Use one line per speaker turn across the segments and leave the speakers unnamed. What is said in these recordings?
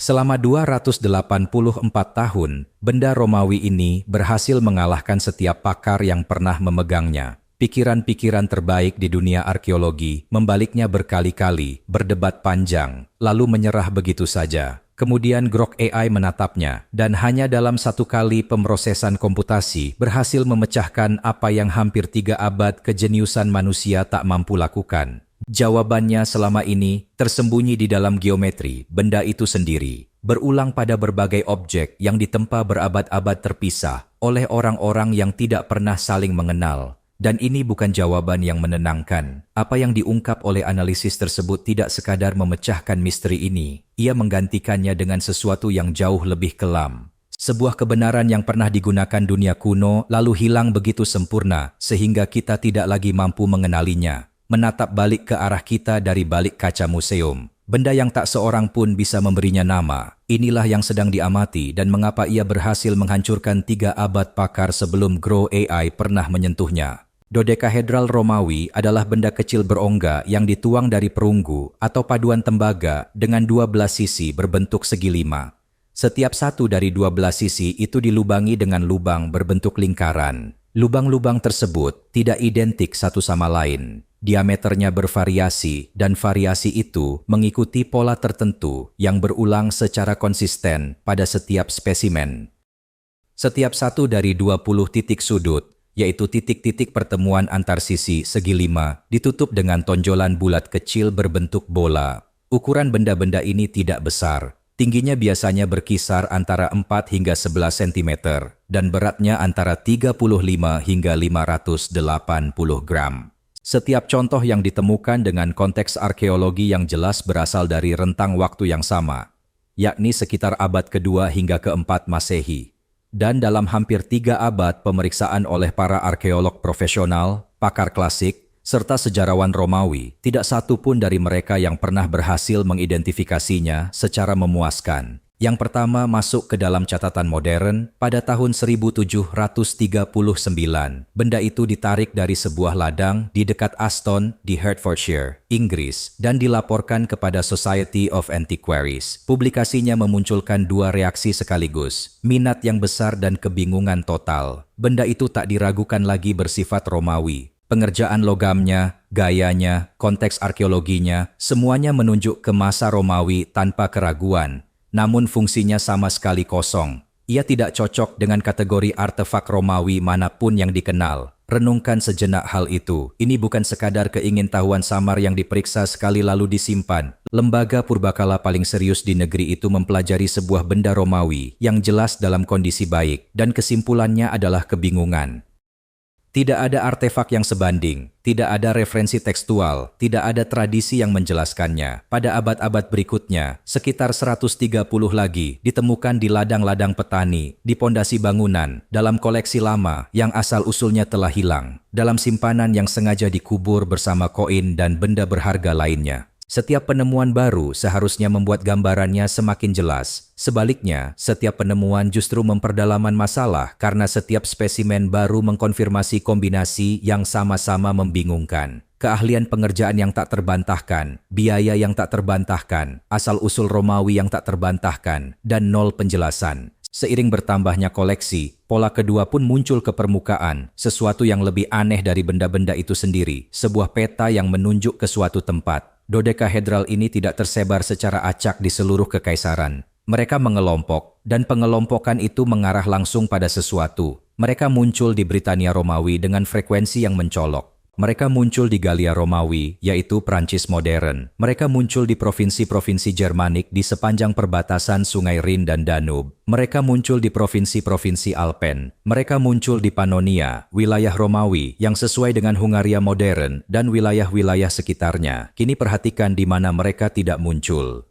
Selama 284 tahun, benda Romawi ini berhasil mengalahkan setiap pakar yang pernah memegangnya. Pikiran-pikiran terbaik di dunia arkeologi membaliknya berkali-kali, berdebat panjang, lalu menyerah begitu saja. Kemudian Grok AI menatapnya, dan hanya dalam satu kali pemrosesan komputasi berhasil memecahkan apa yang hampir 3 abad kejeniusan manusia tak mampu lakukan. Jawabannya selama ini tersembunyi di dalam geometri, benda itu sendiri. Berulang pada berbagai objek yang ditempa berabad-abad terpisah oleh orang-orang yang tidak pernah saling mengenal. Dan ini bukan jawaban yang menenangkan. Apa yang diungkap oleh analisis tersebut tidak sekadar memecahkan misteri ini. Ia menggantikannya dengan sesuatu yang jauh lebih kelam. Sebuah kebenaran yang pernah digunakan dunia kuno lalu hilang begitu sempurna sehingga kita tidak lagi mampu mengenalinya. Menatap balik ke arah kita dari balik kaca museum. Benda yang tak seorang pun bisa memberinya nama. Inilah yang sedang diamati dan mengapa ia berhasil menghancurkan 3 abad pakar sebelum Grok AI pernah menyentuhnya. Dodekahedral Romawi adalah benda kecil berongga yang dituang dari perunggu atau paduan tembaga dengan 12 sisi berbentuk segi 5. Setiap satu dari 12 sisi itu dilubangi dengan lubang berbentuk lingkaran. Lubang-lubang tersebut tidak identik satu sama lain. Diameternya bervariasi dan variasi itu mengikuti pola tertentu yang berulang secara konsisten pada setiap spesimen. Setiap satu dari 20 titik sudut, yaitu titik-titik pertemuan antar sisi segi 5, ditutup dengan tonjolan bulat kecil berbentuk bola. Ukuran benda-benda ini tidak besar. Tingginya biasanya berkisar antara 4 hingga 11 cm dan beratnya antara 35 hingga 580 gram. Setiap contoh yang ditemukan dengan konteks arkeologi yang jelas berasal dari rentang waktu yang sama, yakni sekitar abad kedua hingga keempat Masehi. Dan dalam hampir 3 abad pemeriksaan oleh para arkeolog profesional, pakar klasik, serta sejarawan Romawi, tidak satu pun dari mereka yang pernah berhasil mengidentifikasinya secara memuaskan. Yang pertama masuk ke dalam catatan modern pada tahun 1739. Benda itu ditarik dari sebuah ladang di dekat Aston di Hertfordshire, Inggris, dan dilaporkan kepada Society of Antiquaries. Publikasinya memunculkan 2 reaksi sekaligus, minat yang besar dan kebingungan total. Benda itu tak diragukan lagi bersifat Romawi. Pengerjaan logamnya, gayanya, konteks arkeologinya, semuanya menunjuk ke masa Romawi tanpa keraguan. Namun fungsinya sama sekali kosong. Ia tidak cocok dengan kategori artefak Romawi manapun yang dikenal. Renungkan sejenak hal itu. Ini bukan sekadar keingintahuan samar yang diperiksa sekali lalu disimpan. Lembaga purbakala paling serius di negeri itu mempelajari sebuah benda Romawi yang jelas dalam kondisi baik, dan kesimpulannya adalah kebingungan. Tidak ada artefak yang sebanding, tidak ada referensi tekstual, tidak ada tradisi yang menjelaskannya. Pada abad-abad berikutnya, sekitar 130 lagi ditemukan di ladang-ladang petani, di pondasi bangunan, dalam koleksi lama yang asal-usulnya telah hilang, dalam simpanan yang sengaja dikubur bersama koin dan benda berharga lainnya. Setiap penemuan baru seharusnya membuat gambarannya semakin jelas. Sebaliknya, setiap penemuan justru memperdalaman masalah karena setiap spesimen baru mengkonfirmasi kombinasi yang sama-sama membingungkan. Keahlian pengerjaan yang tak terbantahkan, biaya yang tak terbantahkan, asal-usul Romawi yang tak terbantahkan, dan nol penjelasan. Seiring bertambahnya koleksi, pola kedua pun muncul ke permukaan, sesuatu yang lebih aneh dari benda-benda itu sendiri, sebuah peta yang menunjuk ke suatu tempat. Dodekahedral ini tidak tersebar secara acak di seluruh kekaisaran. Mereka mengelompok, dan pengelompokan itu mengarah langsung pada sesuatu. Mereka muncul di Britania Romawi dengan frekuensi yang mencolok. Mereka muncul di Galia Romawi, yaitu Prancis modern. Mereka muncul di provinsi-provinsi Germanik di sepanjang perbatasan Sungai Rin dan Danube. Mereka muncul di provinsi-provinsi Alpen. Mereka muncul di Pannonia, wilayah Romawi yang sesuai dengan Hungaria modern dan wilayah-wilayah sekitarnya. Kini perhatikan di mana mereka tidak muncul.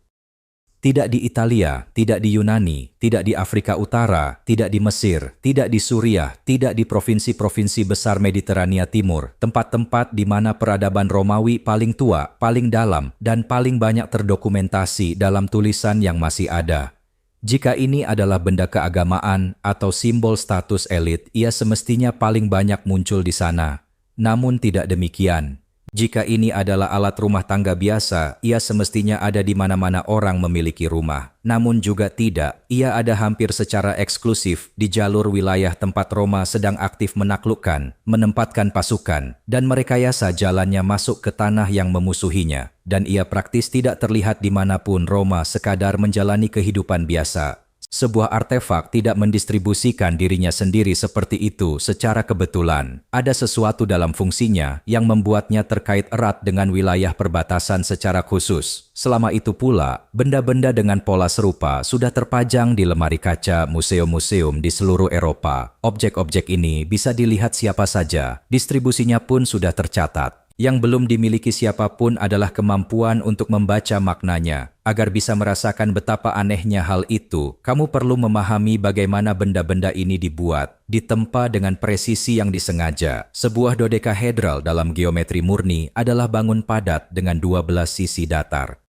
Tidak di Italia, tidak di Yunani, tidak di Afrika Utara, tidak di Mesir, tidak di Suriah, tidak di provinsi-provinsi besar Mediterania Timur, tempat-tempat di mana peradaban Romawi paling tua, paling dalam, dan paling banyak terdokumentasi dalam tulisan yang masih ada. Jika ini adalah benda keagamaan atau simbol status elit, ia semestinya paling banyak muncul di sana. Namun tidak demikian. Jika ini adalah alat rumah tangga biasa, ia semestinya ada di mana-mana orang memiliki rumah. Namun juga tidak, ia ada hampir secara eksklusif di jalur wilayah tempat Roma sedang aktif menaklukkan, menempatkan pasukan, dan merekayasa jalannya masuk ke tanah yang memusuhinya. Dan ia praktis tidak terlihat dimanapun Roma sekadar menjalani kehidupan biasa. Sebuah artefak tidak mendistribusikan dirinya sendiri seperti itu secara kebetulan. Ada sesuatu dalam fungsinya yang membuatnya terkait erat dengan wilayah perbatasan secara khusus. Selama itu pula, benda-benda dengan pola serupa sudah terpajang di lemari kaca museum-museum di seluruh Eropa. Objek-objek ini bisa dilihat siapa saja, distribusinya pun sudah tercatat. Yang belum dimiliki siapapun adalah kemampuan untuk membaca maknanya. Agar bisa merasakan betapa anehnya hal itu, kamu perlu memahami bagaimana benda-benda ini dibuat, ditempa dengan presisi yang disengaja. Sebuah dodekahedral dalam geometri murni adalah bangun padat dengan 12 sisi datar.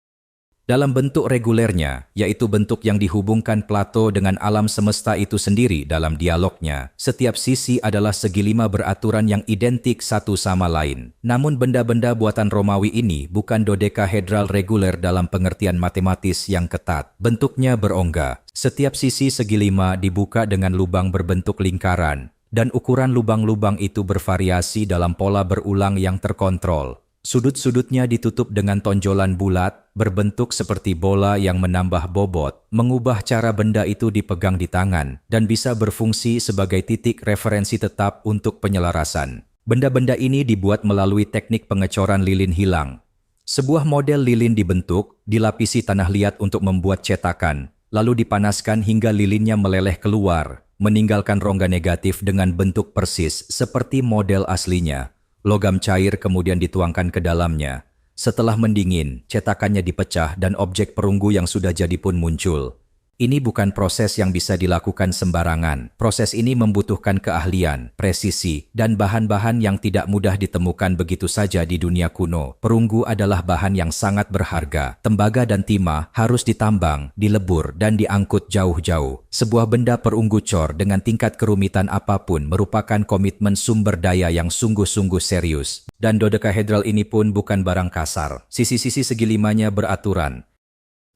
Dalam bentuk regulernya, yaitu bentuk yang dihubungkan Plato dengan alam semesta itu sendiri dalam dialognya, setiap sisi adalah segi lima beraturan yang identik satu sama lain. Namun benda-benda buatan Romawi ini bukan dodekahedral reguler dalam pengertian matematis yang ketat. Bentuknya berongga. Setiap sisi segi lima dibuka dengan lubang berbentuk lingkaran, dan ukuran lubang-lubang itu bervariasi dalam pola berulang yang terkontrol. Sudut-sudutnya ditutup dengan tonjolan bulat, berbentuk seperti bola yang menambah bobot, mengubah cara benda itu dipegang di tangan, dan bisa berfungsi sebagai titik referensi tetap untuk penyelarasan. Benda-benda ini dibuat melalui teknik pengecoran lilin hilang. Sebuah model lilin dibentuk, dilapisi tanah liat untuk membuat cetakan, lalu dipanaskan hingga lilinnya meleleh keluar, meninggalkan rongga negatif dengan bentuk persis seperti model aslinya. Logam cair kemudian dituangkan ke dalamnya. Setelah mendingin, cetakannya dipecah dan objek perunggu yang sudah jadi pun muncul. Ini bukan proses yang bisa dilakukan sembarangan. Proses ini membutuhkan keahlian, presisi, dan bahan-bahan yang tidak mudah ditemukan begitu saja di dunia kuno. Perunggu adalah bahan yang sangat berharga. Tembaga dan timah harus ditambang, dilebur, dan diangkut jauh-jauh. Sebuah benda perunggu cor dengan tingkat kerumitan apapun merupakan komitmen sumber daya yang sungguh-sungguh serius. Dan dodekahedral ini pun bukan barang kasar. Sisi-sisi segi limanya beraturan.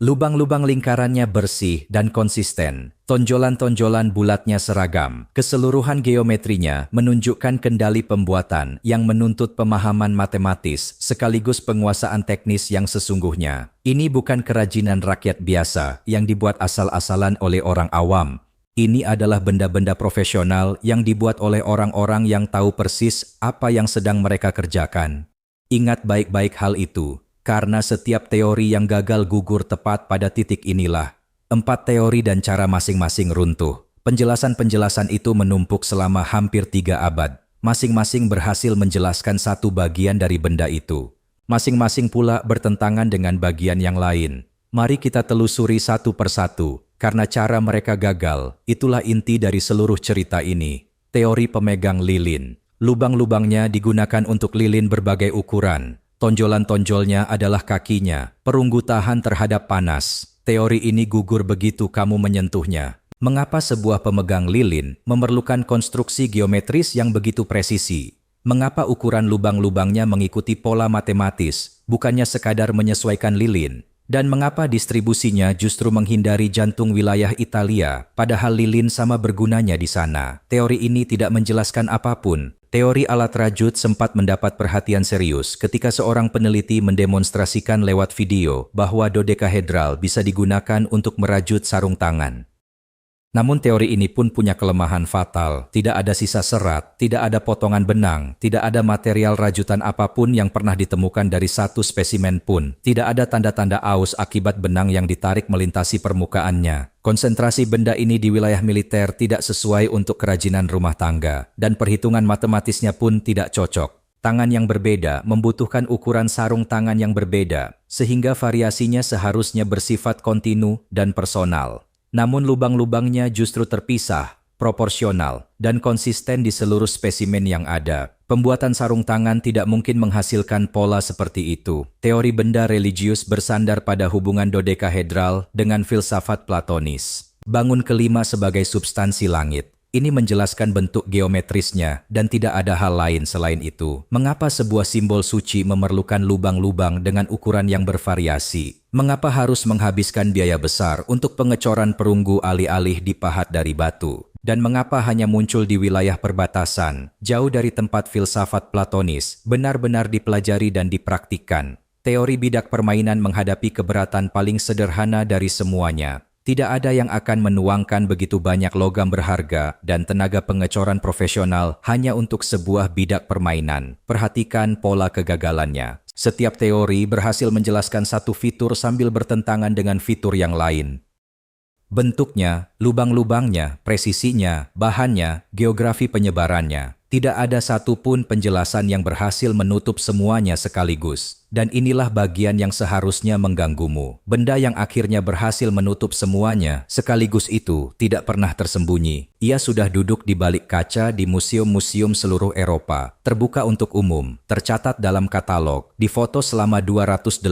Lubang-lubang lingkarannya bersih dan konsisten. Tonjolan-tonjolan bulatnya seragam. Keseluruhan geometrinya menunjukkan kendali pembuatan yang menuntut pemahaman matematis sekaligus penguasaan teknis yang sesungguhnya. Ini bukan kerajinan rakyat biasa yang dibuat asal-asalan oleh orang awam. Ini adalah benda-benda profesional yang dibuat oleh orang-orang yang tahu persis apa yang sedang mereka kerjakan. Ingat baik-baik hal itu. Karena setiap teori yang gagal gugur tepat pada titik inilah. 4 teori dan cara masing-masing runtuh. Penjelasan-penjelasan itu menumpuk selama hampir 3 abad. Masing-masing berhasil menjelaskan satu bagian dari benda itu. Masing-masing pula bertentangan dengan bagian yang lain. Mari kita telusuri satu persatu. Karena cara mereka gagal, itulah inti dari seluruh cerita ini. Teori pemegang lilin. Lubang-lubangnya digunakan untuk lilin berbagai ukuran. Tonjolan-tonjolnya adalah kakinya, perunggu tahan terhadap panas. Teori ini gugur begitu kamu menyentuhnya. Mengapa sebuah pemegang lilin memerlukan konstruksi geometris yang begitu presisi? Mengapa ukuran lubang-lubangnya mengikuti pola matematis, bukannya sekadar menyesuaikan lilin? Dan mengapa distribusinya justru menghindari jantung wilayah Italia, padahal lilin sama bergunanya di sana? Teori ini tidak menjelaskan apapun. Teori alat rajut sempat mendapat perhatian serius ketika seorang peneliti mendemonstrasikan lewat video bahwa dodekahedral bisa digunakan untuk merajut sarung tangan. Namun teori ini pun punya kelemahan fatal. Tidak ada sisa serat, tidak ada potongan benang, tidak ada material rajutan apapun yang pernah ditemukan dari satu spesimen pun. Tidak ada tanda-tanda aus akibat benang yang ditarik melintasi permukaannya. Konsentrasi benda ini di wilayah militer tidak sesuai untuk kerajinan rumah tangga, dan perhitungan matematisnya pun tidak cocok. Tangan yang berbeda membutuhkan ukuran sarung tangan yang berbeda, sehingga variasinya seharusnya bersifat kontinu dan personal. Namun lubang-lubangnya justru terpisah, proporsional, dan konsisten di seluruh spesimen yang ada. Pembuatan sarung tangan tidak mungkin menghasilkan pola seperti itu. Teori benda religius bersandar pada hubungan dodekahedral dengan filsafat Platonis. Bangun kelima sebagai substansi langit. Ini menjelaskan bentuk geometrisnya dan tidak ada hal lain selain itu. Mengapa sebuah simbol suci memerlukan lubang-lubang dengan ukuran yang bervariasi? Mengapa harus menghabiskan biaya besar untuk pengecoran perunggu alih-alih dipahat dari batu? Dan mengapa hanya muncul di wilayah perbatasan, jauh dari tempat filsafat Platonis, benar-benar dipelajari dan dipraktikkan? Teori bidak permainan menghadapi keberatan paling sederhana dari semuanya. Tidak ada yang akan menuangkan begitu banyak logam berharga dan tenaga pengecoran profesional hanya untuk sebuah bidak permainan. Perhatikan pola kegagalannya. Setiap teori berhasil menjelaskan satu fitur sambil bertentangan dengan fitur yang lain. Bentuknya, lubang-lubangnya, presisinya, bahannya, geografi penyebarannya. Tidak ada satupun penjelasan yang berhasil menutup semuanya sekaligus. Dan inilah bagian yang seharusnya mengganggumu. Benda yang akhirnya berhasil menutup semuanya sekaligus itu tidak pernah tersembunyi. Ia sudah duduk di balik kaca di museum-museum seluruh Eropa, terbuka untuk umum, tercatat dalam katalog, difoto selama 284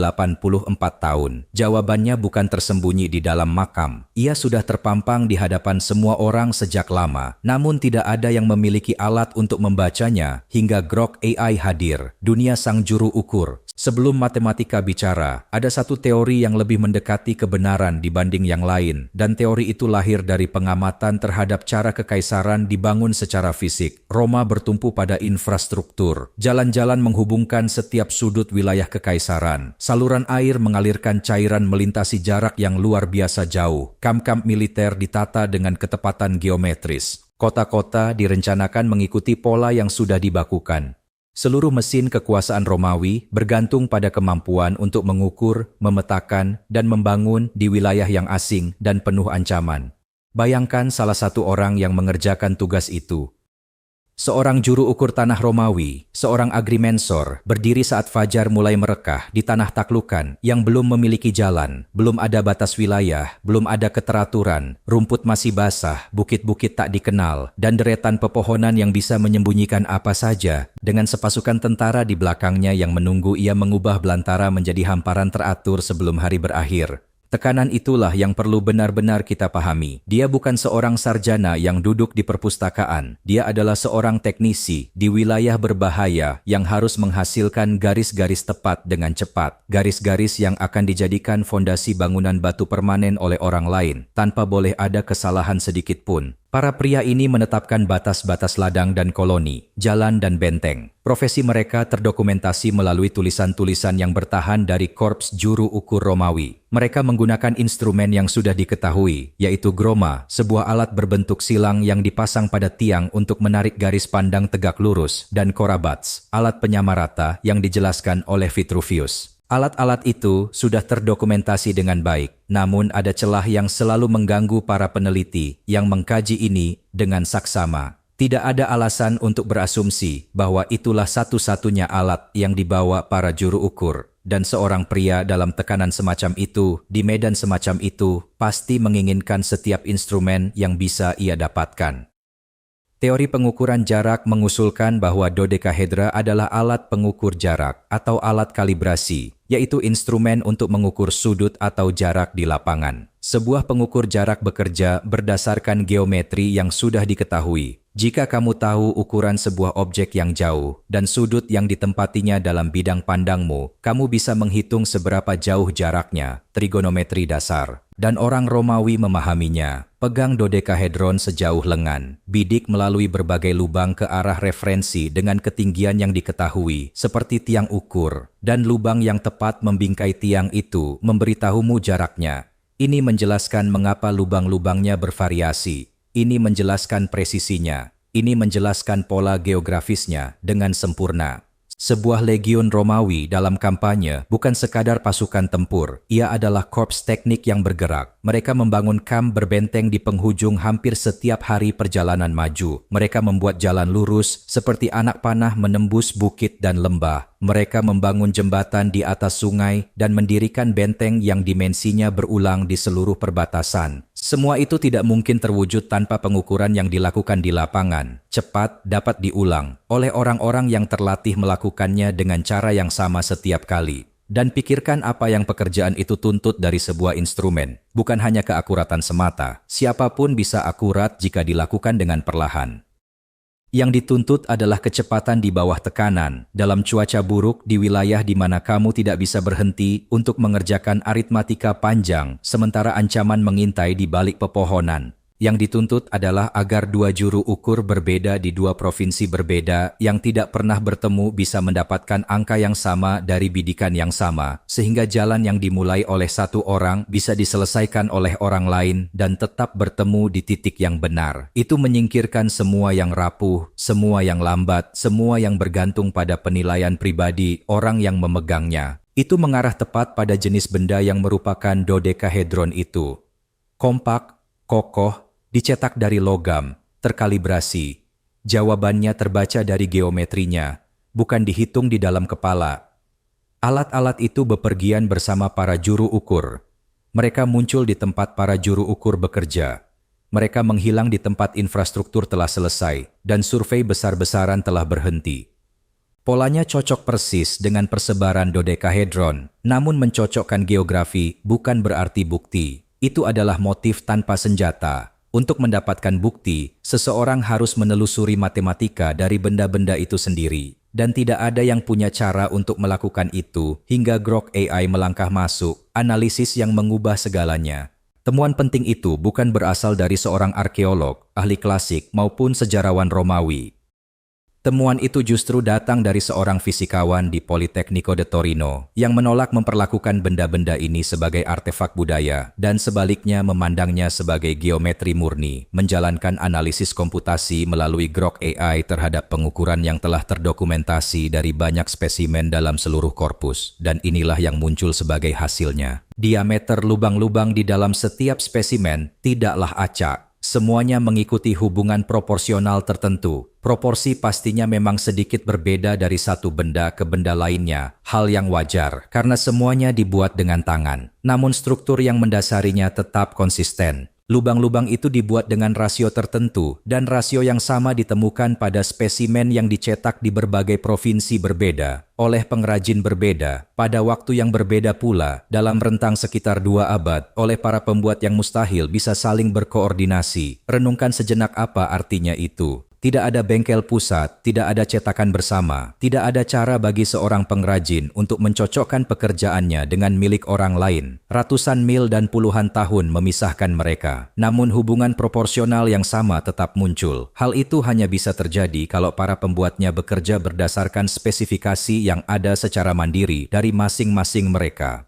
tahun. Jawabannya bukan tersembunyi di dalam makam. Ia sudah terpampang di hadapan semua orang sejak lama, namun tidak ada yang memiliki alat untuk membacanya hingga Grok AI hadir, dunia sang juru ukur. Sebelum matematika bicara, ada satu teori yang lebih mendekati kebenaran dibanding yang lain, dan teori itu lahir dari pengamatan terhadap cara kekaisaran dibangun secara fisik. Roma bertumpu pada infrastruktur. Jalan-jalan menghubungkan setiap sudut wilayah kekaisaran. Saluran air mengalirkan cairan melintasi jarak yang luar biasa jauh. Kamp-kamp militer ditata dengan ketepatan geometris. Kota-kota direncanakan mengikuti pola yang sudah dibakukan. Seluruh mesin kekuasaan Romawi bergantung pada kemampuan untuk mengukur, memetakan, dan membangun di wilayah yang asing dan penuh ancaman. Bayangkan salah satu orang yang mengerjakan tugas itu. Seorang juru ukur tanah Romawi, seorang agrimensor, berdiri saat fajar mulai merekah di tanah taklukan yang belum memiliki jalan, belum ada batas wilayah, belum ada keteraturan, rumput masih basah, bukit-bukit tak dikenal, dan deretan pepohonan yang bisa menyembunyikan apa saja, dengan sepasukan tentara di belakangnya yang menunggu ia mengubah belantara menjadi hamparan teratur sebelum hari berakhir. Tekanan itulah yang perlu benar-benar kita pahami. Dia bukan seorang sarjana yang duduk di perpustakaan. Dia adalah seorang teknisi di wilayah berbahaya yang harus menghasilkan garis-garis tepat dengan cepat. Garis-garis yang akan dijadikan fondasi bangunan batu permanen oleh orang lain, tanpa boleh ada kesalahan sedikit pun. Para pria ini menetapkan batas-batas ladang dan koloni, jalan dan benteng. Profesi mereka terdokumentasi melalui tulisan-tulisan yang bertahan dari korps juru ukur Romawi. Mereka menggunakan instrumen yang sudah diketahui, yaitu groma, sebuah alat berbentuk silang yang dipasang pada tiang untuk menarik garis pandang tegak lurus, dan korabats, alat penyamarata yang dijelaskan oleh Vitruvius. Alat-alat itu sudah terdokumentasi dengan baik, namun ada celah yang selalu mengganggu para peneliti yang mengkaji ini dengan saksama. Tidak ada alasan untuk berasumsi bahwa itulah satu-satunya alat yang dibawa para juru ukur. Dan seorang pria dalam tekanan semacam itu, di medan semacam itu, pasti menginginkan setiap instrumen yang bisa ia dapatkan. Teori pengukuran jarak mengusulkan bahwa dodekahedra adalah alat pengukur jarak atau alat kalibrasi, yaitu instrumen untuk mengukur sudut atau jarak di lapangan. Sebuah pengukur jarak bekerja berdasarkan geometri yang sudah diketahui. Jika kamu tahu ukuran sebuah objek yang jauh dan sudut yang ditempatinya dalam bidang pandangmu, kamu bisa menghitung seberapa jauh jaraknya, trigonometri dasar. Dan orang Romawi memahaminya. Pegang dodekahedron sejauh lengan, bidik melalui berbagai lubang ke arah referensi dengan ketinggian yang diketahui, seperti tiang ukur, dan lubang yang tepat membingkai tiang itu memberitahumu jaraknya. Ini menjelaskan mengapa lubang-lubangnya bervariasi. Ini menjelaskan presisinya. Ini menjelaskan pola geografisnya dengan sempurna. Sebuah legiun Romawi dalam kampanye bukan sekadar pasukan tempur. Ia adalah korps teknik yang bergerak. Mereka membangun kamp berbenteng di penghujung hampir setiap hari perjalanan maju. Mereka membuat jalan lurus seperti anak panah menembus bukit dan lembah. Mereka membangun jembatan di atas sungai dan mendirikan benteng yang dimensinya berulang di seluruh perbatasan. Semua itu tidak mungkin terwujud tanpa pengukuran yang dilakukan di lapangan, cepat, dapat diulang, oleh orang-orang yang terlatih melakukannya dengan cara yang sama setiap kali. Dan pikirkan apa yang pekerjaan itu tuntut dari sebuah instrumen, bukan hanya keakuratan semata. Siapapun bisa akurat jika dilakukan dengan perlahan. Yang dituntut adalah kecepatan di bawah tekanan, dalam cuaca buruk di wilayah di mana kamu tidak bisa berhenti untuk mengerjakan aritmatika panjang, sementara ancaman mengintai di balik pepohonan. Yang dituntut adalah agar dua juru ukur berbeda di dua provinsi berbeda yang tidak pernah bertemu bisa mendapatkan angka yang sama dari bidikan yang sama, sehingga jalan yang dimulai oleh satu orang bisa diselesaikan oleh orang lain dan tetap bertemu di titik yang benar. Itu menyingkirkan semua yang rapuh, semua yang lambat, semua yang bergantung pada penilaian pribadi orang yang memegangnya. Itu mengarah tepat pada jenis benda yang merupakan dodekahedron itu. Kompak, kokoh, dicetak dari logam, terkalibrasi. Jawabannya terbaca dari geometrinya, bukan dihitung di dalam kepala. Alat-alat itu bepergian bersama para juru ukur. Mereka muncul di tempat para juru ukur bekerja. Mereka menghilang di tempat infrastruktur telah selesai, dan survei besar-besaran telah berhenti. Polanya cocok persis dengan persebaran dodekahedron, namun mencocokkan geografi bukan berarti bukti. Itu adalah motif tanpa senjata. Untuk mendapatkan bukti, seseorang harus menelusuri matematika dari benda-benda itu sendiri. Dan tidak ada yang punya cara untuk melakukan itu hingga Grok AI melangkah masuk, analisis yang mengubah segalanya. Temuan penting itu bukan berasal dari seorang arkeolog, ahli klasik maupun sejarawan Romawi. Temuan itu justru datang dari seorang fisikawan di Politecnico de Torino yang menolak memperlakukan benda-benda ini sebagai artefak budaya dan sebaliknya memandangnya sebagai geometri murni, menjalankan analisis komputasi melalui Grok AI terhadap pengukuran yang telah terdokumentasi dari banyak spesimen dalam seluruh korpus, dan inilah yang muncul sebagai hasilnya. Diameter lubang-lubang di dalam setiap spesimen tidaklah acak. Semuanya mengikuti hubungan proporsional tertentu. Proporsi pastinya memang sedikit berbeda dari satu benda ke benda lainnya, hal yang wajar karena semuanya dibuat dengan tangan. Namun struktur yang mendasarinya tetap konsisten. Lubang-lubang itu dibuat dengan rasio tertentu dan rasio yang sama ditemukan pada spesimen yang dicetak di berbagai provinsi berbeda, oleh pengrajin berbeda, pada waktu yang berbeda pula, dalam rentang sekitar 2 abad, oleh para pembuat yang mustahil bisa saling berkoordinasi. Renungkan sejenak apa artinya itu. Tidak ada bengkel pusat, tidak ada cetakan bersama, tidak ada cara bagi seorang pengrajin untuk mencocokkan pekerjaannya dengan milik orang lain. Ratusan mil dan puluhan tahun memisahkan mereka. Namun hubungan proporsional yang sama tetap muncul. Hal itu hanya bisa terjadi kalau para pembuatnya bekerja berdasarkan spesifikasi yang ada secara mandiri dari masing-masing mereka.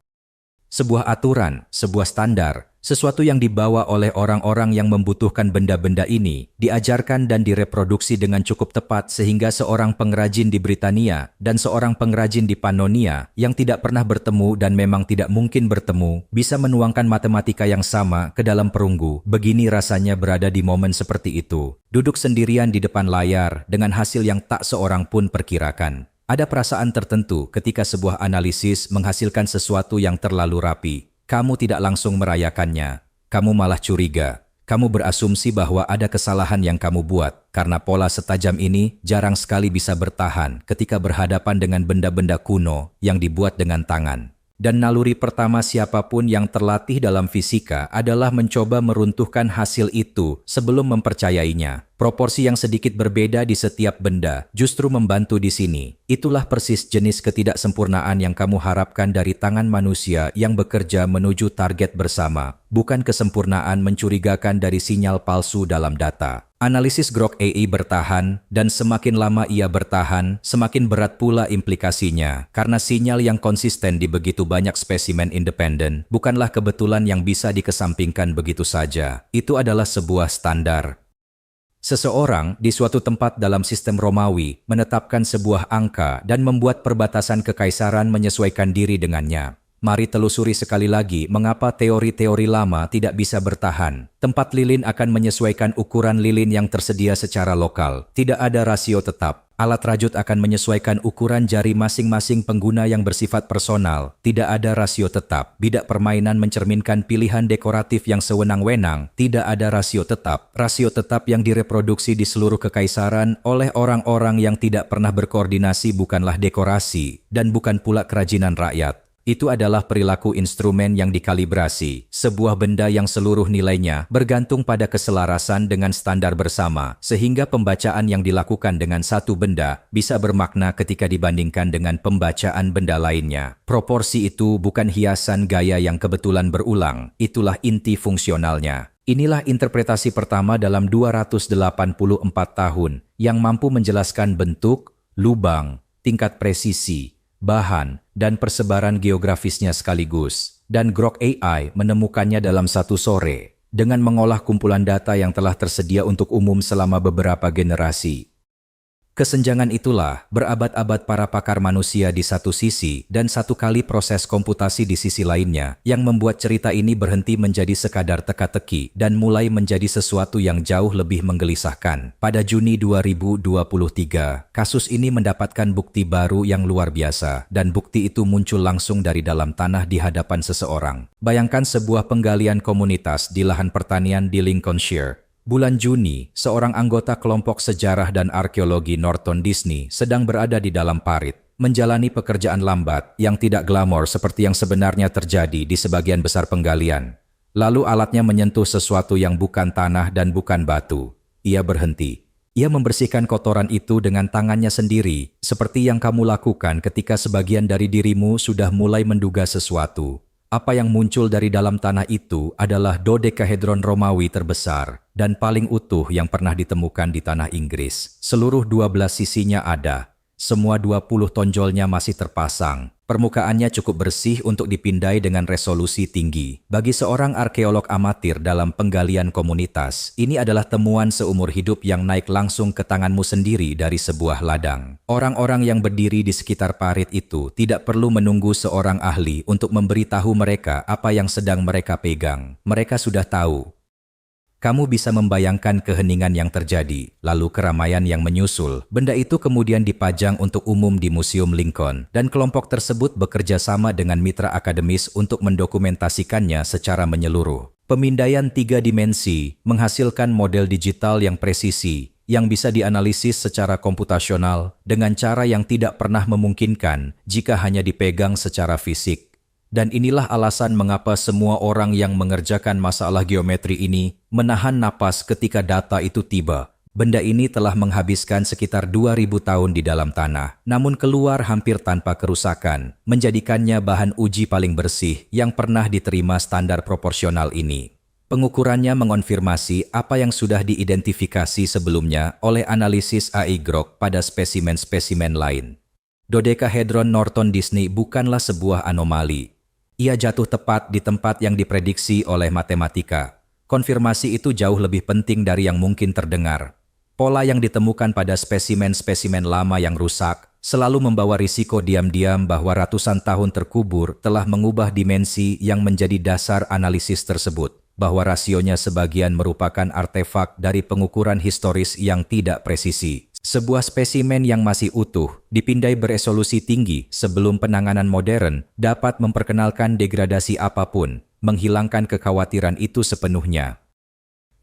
Sebuah aturan, sebuah standar, sesuatu yang dibawa oleh orang-orang yang membutuhkan benda-benda ini, diajarkan dan direproduksi dengan cukup tepat sehingga seorang pengrajin di Britania dan seorang pengrajin di Pannonia yang tidak pernah bertemu dan memang tidak mungkin bertemu, bisa menuangkan matematika yang sama ke dalam perunggu. Begini rasanya berada di momen seperti itu, duduk sendirian di depan layar dengan hasil yang tak seorang pun perkirakan. Ada perasaan tertentu ketika sebuah analisis menghasilkan sesuatu yang terlalu rapi. Kamu tidak langsung merayakannya. Kamu malah curiga. Kamu berasumsi bahwa ada kesalahan yang kamu buat, karena pola setajam ini jarang sekali bisa bertahan ketika berhadapan dengan benda-benda kuno yang dibuat dengan tangan. Dan naluri pertama siapapun yang terlatih dalam fisika adalah mencoba meruntuhkan hasil itu sebelum mempercayainya. Proporsi yang sedikit berbeda di setiap benda justru membantu di sini. Itulah persis jenis ketidaksempurnaan yang kamu harapkan dari tangan manusia yang bekerja menuju target bersama, bukan kesempurnaan mencurigakan dari sinyal palsu dalam data. Analisis Grok AI bertahan, dan semakin lama ia bertahan, semakin berat pula implikasinya, karena sinyal yang konsisten di begitu banyak spesimen independen bukanlah kebetulan yang bisa dikesampingkan begitu saja. Itu adalah sebuah standar. Seseorang di suatu tempat dalam sistem Romawi menetapkan sebuah angka dan membuat perbatasan kekaisaran menyesuaikan diri dengannya. Mari telusuri sekali lagi mengapa teori-teori lama tidak bisa bertahan. Tempat lilin akan menyesuaikan ukuran lilin yang tersedia secara lokal. Tidak ada rasio tetap. Alat rajut akan menyesuaikan ukuran jari masing-masing pengguna yang bersifat personal. Tidak ada rasio tetap. Bidak permainan mencerminkan pilihan dekoratif yang sewenang-wenang. Tidak ada rasio tetap. Rasio tetap yang direproduksi di seluruh kekaisaran oleh orang-orang yang tidak pernah berkoordinasi bukanlah dekorasi dan bukan pula kerajinan rakyat. Itu adalah perilaku instrumen yang dikalibrasi, sebuah benda yang seluruh nilainya bergantung pada keselarasan dengan standar bersama, sehingga pembacaan yang dilakukan dengan satu benda bisa bermakna ketika dibandingkan dengan pembacaan benda lainnya. Proporsi itu bukan hiasan gaya yang kebetulan berulang, itulah inti fungsionalnya. Inilah interpretasi pertama dalam 284 tahun yang mampu menjelaskan bentuk, lubang, tingkat presisi, bahan, dan persebaran geografisnya sekaligus. Dan Grok AI menemukannya dalam satu sore, dengan mengolah kumpulan data yang telah tersedia untuk umum selama beberapa generasi. Kesenjangan itulah berabad-abad para pakar manusia di satu sisi dan satu kali proses komputasi di sisi lainnya yang membuat cerita ini berhenti menjadi sekadar teka-teki dan mulai menjadi sesuatu yang jauh lebih menggelisahkan. Pada Juni 2023, kasus ini mendapatkan bukti baru yang luar biasa dan bukti itu muncul langsung dari dalam tanah di hadapan seseorang. Bayangkan sebuah penggalian komunitas di lahan pertanian di Lincolnshire. Bulan Juni, seorang anggota kelompok sejarah dan arkeologi Norton Disney sedang berada di dalam parit, menjalani pekerjaan lambat yang tidak glamor seperti yang sebenarnya terjadi di sebagian besar penggalian. Lalu alatnya menyentuh sesuatu yang bukan tanah dan bukan batu. Ia berhenti. Ia membersihkan kotoran itu dengan tangannya sendiri, seperti yang kamu lakukan ketika sebagian dari dirimu sudah mulai menduga sesuatu. Apa yang muncul dari dalam tanah itu adalah dodekahedron Romawi terbesar dan paling utuh yang pernah ditemukan di tanah Inggris. Seluruh 12 sisinya ada. Semua 20 tonjolnya masih terpasang. Permukaannya cukup bersih untuk dipindai dengan resolusi tinggi. Bagi seorang arkeolog amatir dalam penggalian komunitas, ini adalah temuan seumur hidup yang naik langsung ke tanganmu sendiri dari sebuah ladang. Orang-orang yang berdiri di sekitar parit itu tidak perlu menunggu seorang ahli untuk memberitahu mereka apa yang sedang mereka pegang. Mereka sudah tahu. Kamu bisa membayangkan keheningan yang terjadi, lalu keramaian yang menyusul. Benda itu kemudian dipajang untuk umum di Museum Lincoln, dan kelompok tersebut bekerja sama dengan mitra akademis untuk mendokumentasikannya secara menyeluruh. Pemindaian 3 dimensi menghasilkan model digital yang presisi, yang bisa dianalisis secara komputasional dengan cara yang tidak pernah memungkinkan jika hanya dipegang secara fisik. Dan inilah alasan mengapa semua orang yang mengerjakan masalah geometri ini menahan napas ketika data itu tiba. Benda ini telah menghabiskan sekitar 2000 tahun di dalam tanah, namun keluar hampir tanpa kerusakan, menjadikannya bahan uji paling bersih yang pernah diterima standar proporsional ini. Pengukurannya mengonfirmasi apa yang sudah diidentifikasi sebelumnya oleh analisis AI Grok pada spesimen-spesimen lain. Dodekahedron Norton Disney bukanlah sebuah anomali. Ia jatuh tepat di tempat yang diprediksi oleh matematika. Konfirmasi itu jauh lebih penting dari yang mungkin terdengar. Pola yang ditemukan pada spesimen-spesimen lama yang rusak selalu membawa risiko diam-diam bahwa ratusan tahun terkubur telah mengubah dimensi yang menjadi dasar analisis tersebut, bahwa rasionya sebagian merupakan artefak dari pengukuran historis yang tidak presisi. Sebuah spesimen yang masih utuh, dipindai beresolusi tinggi sebelum penanganan modern, dapat memperkenalkan degradasi apapun, menghilangkan kekhawatiran itu sepenuhnya.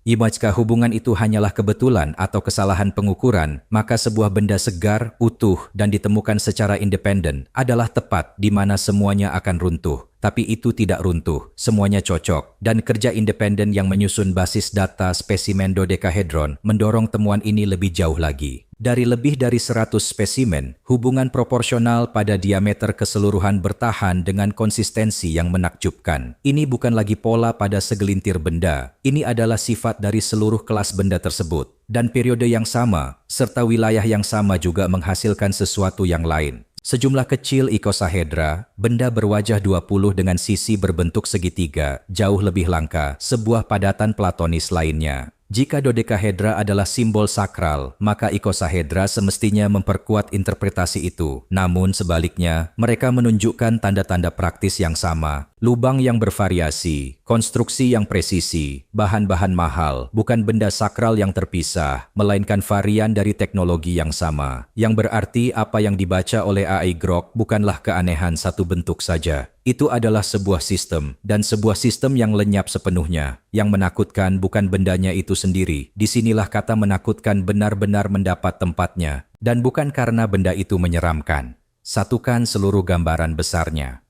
Jika hubungan itu hanyalah kebetulan atau kesalahan pengukuran, maka sebuah benda segar, utuh, dan ditemukan secara independen adalah tepat di mana semuanya akan runtuh. Tapi itu tidak runtuh, semuanya cocok, dan kerja independen yang menyusun basis data spesimen dodekahedron mendorong temuan ini lebih jauh lagi. Dari lebih dari 100 spesimen, hubungan proporsional pada diameter keseluruhan bertahan dengan konsistensi yang menakjubkan. Ini bukan lagi pola pada segelintir benda, ini adalah sifat dari seluruh kelas benda tersebut. Dan periode yang sama, serta wilayah yang sama juga menghasilkan sesuatu yang lain. Sejumlah kecil icosahedra, benda berwajah 20 dengan sisi berbentuk segitiga, jauh lebih langka, sebuah padatan platonis lainnya. Jika dodekahedra adalah simbol sakral, maka icosahedra semestinya memperkuat interpretasi itu. Namun sebaliknya, mereka menunjukkan tanda-tanda praktis yang sama. Lubang yang bervariasi, konstruksi yang presisi, bahan-bahan mahal, bukan benda sakral yang terpisah, melainkan varian dari teknologi yang sama. Yang berarti apa yang dibaca oleh AI Grok bukanlah keanehan satu bentuk saja. Itu adalah sebuah sistem, dan sebuah sistem yang lenyap sepenuhnya. Yang menakutkan bukan bendanya itu sendiri. Disinilah kata menakutkan benar-benar mendapat tempatnya. Dan bukan karena benda itu menyeramkan. Satukan seluruh gambaran besarnya.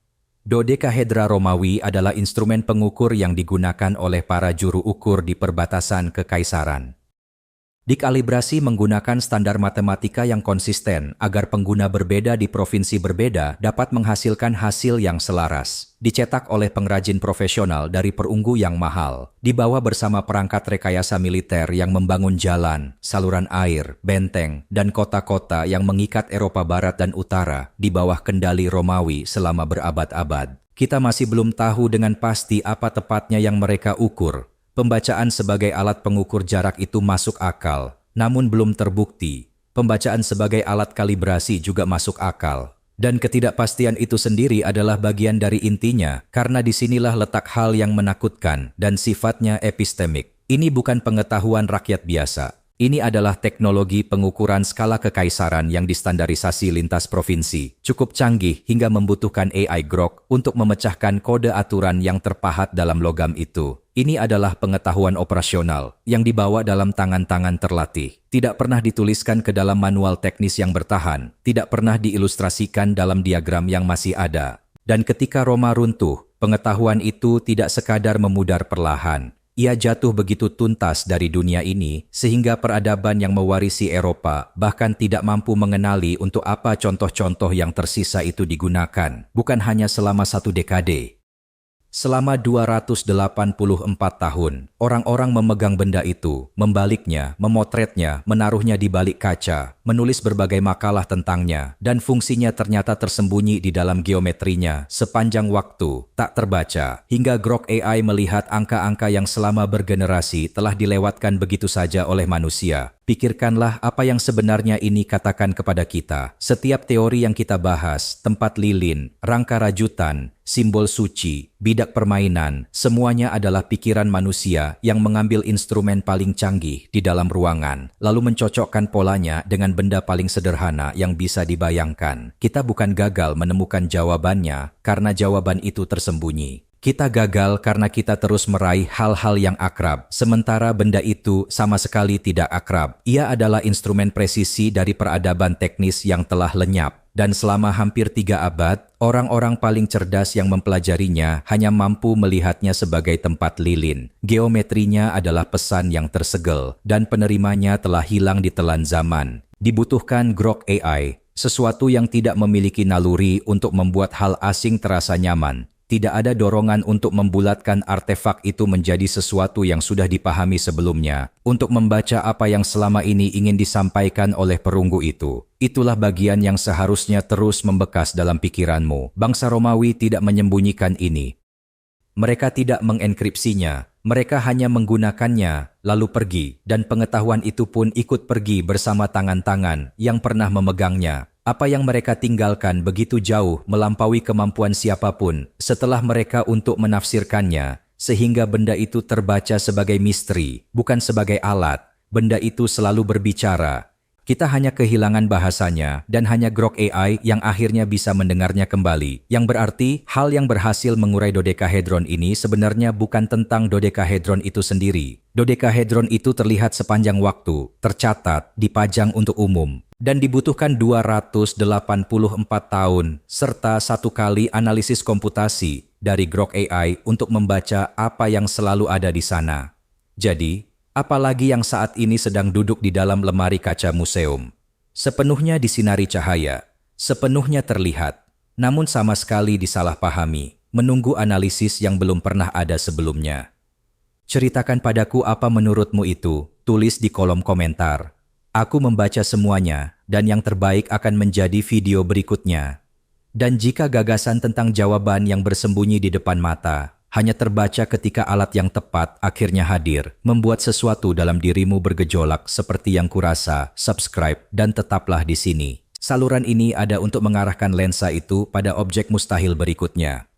Dodekahedra Romawi adalah instrumen pengukur yang digunakan oleh para juru ukur di perbatasan kekaisaran. Dikalibrasi menggunakan standar matematika yang konsisten agar pengguna berbeda di provinsi berbeda dapat menghasilkan hasil yang selaras. Dicetak oleh pengrajin profesional dari perunggu yang mahal, dibawa bersama perangkat rekayasa militer yang membangun jalan, saluran air, benteng, dan kota-kota yang mengikat Eropa Barat dan Utara di bawah kendali Romawi selama berabad-abad. Kita masih belum tahu dengan pasti apa tepatnya yang mereka ukur. Pembacaan sebagai alat pengukur jarak itu masuk akal, namun belum terbukti. Pembacaan sebagai alat kalibrasi juga masuk akal. Dan ketidakpastian itu sendiri adalah bagian dari intinya, karena disinilah letak hal yang menakutkan dan sifatnya epistemik. Ini bukan pengetahuan rakyat biasa. Ini adalah teknologi pengukuran skala kekaisaran yang distandarisasi lintas provinsi, cukup canggih hingga membutuhkan AI Grok untuk memecahkan kode aturan yang terpahat dalam logam itu. Ini adalah pengetahuan operasional yang dibawa dalam tangan-tangan terlatih. Tidak pernah dituliskan ke dalam manual teknis yang bertahan, tidak pernah diilustrasikan dalam diagram yang masih ada. Dan ketika Roma runtuh, pengetahuan itu tidak sekadar memudar perlahan. Ia jatuh begitu tuntas dari dunia ini, sehingga peradaban yang mewarisi Eropa bahkan tidak mampu mengenali untuk apa contoh-contoh yang tersisa itu digunakan, bukan hanya selama 1 dekade. Selama 284 tahun, orang-orang memegang benda itu, membaliknya, memotretnya, menaruhnya di balik kaca, menulis berbagai makalah tentangnya, dan fungsinya ternyata tersembunyi di dalam geometrinya sepanjang waktu, tak terbaca, hingga Grok AI melihat angka-angka yang selama bergenerasi telah dilewatkan begitu saja oleh manusia. Pikirkanlah apa yang sebenarnya ini katakan kepada kita. Setiap teori yang kita bahas, tempat lilin, rangka rajutan, simbol suci, bidak permainan, semuanya adalah pikiran manusia yang mengambil instrumen paling canggih di dalam ruangan, lalu mencocokkan polanya dengan benda paling sederhana yang bisa dibayangkan. Kita bukan gagal menemukan jawabannya karena jawaban itu tersembunyi. Kita gagal karena kita terus meraih hal-hal yang akrab, sementara benda itu sama sekali tidak akrab. Ia adalah instrumen presisi dari peradaban teknis yang telah lenyap. Dan selama hampir 3 abad, orang-orang paling cerdas yang mempelajarinya hanya mampu melihatnya sebagai tempat lilin. Geometrinya adalah pesan yang tersegel, dan penerimanya telah hilang di telan zaman. Dibutuhkan Grok AI, sesuatu yang tidak memiliki naluri untuk membuat hal asing terasa nyaman. Tidak ada dorongan untuk membulatkan artefak itu menjadi sesuatu yang sudah dipahami sebelumnya, untuk membaca apa yang selama ini ingin disampaikan oleh perunggu itu. Itulah bagian yang seharusnya terus membekas dalam pikiranmu. Bangsa Romawi tidak menyembunyikan ini. Mereka tidak mengenkripsinya, mereka hanya menggunakannya, lalu pergi, dan pengetahuan itu pun ikut pergi bersama tangan-tangan yang pernah memegangnya. Apa yang mereka tinggalkan begitu jauh melampaui kemampuan siapapun setelah mereka untuk menafsirkannya, sehingga benda itu terbaca sebagai misteri, bukan sebagai alat. Benda itu selalu berbicara. Kita hanya kehilangan bahasanya dan hanya Grok AI yang akhirnya bisa mendengarnya kembali. Yang berarti, hal yang berhasil mengurai dodekahedron ini sebenarnya bukan tentang dodekahedron itu sendiri. Dodekahedron itu terlihat sepanjang waktu, tercatat, dipajang untuk umum. Dan dibutuhkan 284 tahun, serta 1 kali analisis komputasi dari Grok AI untuk membaca apa yang selalu ada di sana. Jadi, apalagi yang saat ini sedang duduk di dalam lemari kaca museum. Sepenuhnya disinari cahaya, sepenuhnya terlihat, namun sama sekali disalahpahami, menunggu analisis yang belum pernah ada sebelumnya. Ceritakan padaku apa menurutmu itu, tulis di kolom komentar. Aku membaca semuanya, dan yang terbaik akan menjadi video berikutnya. Dan jika gagasan tentang jawaban yang bersembunyi di depan mata hanya terbaca ketika alat yang tepat akhirnya hadir, membuat sesuatu dalam dirimu bergejolak seperti yang kurasa, subscribe dan tetaplah di sini. Saluran ini ada untuk mengarahkan lensa itu pada objek mustahil berikutnya.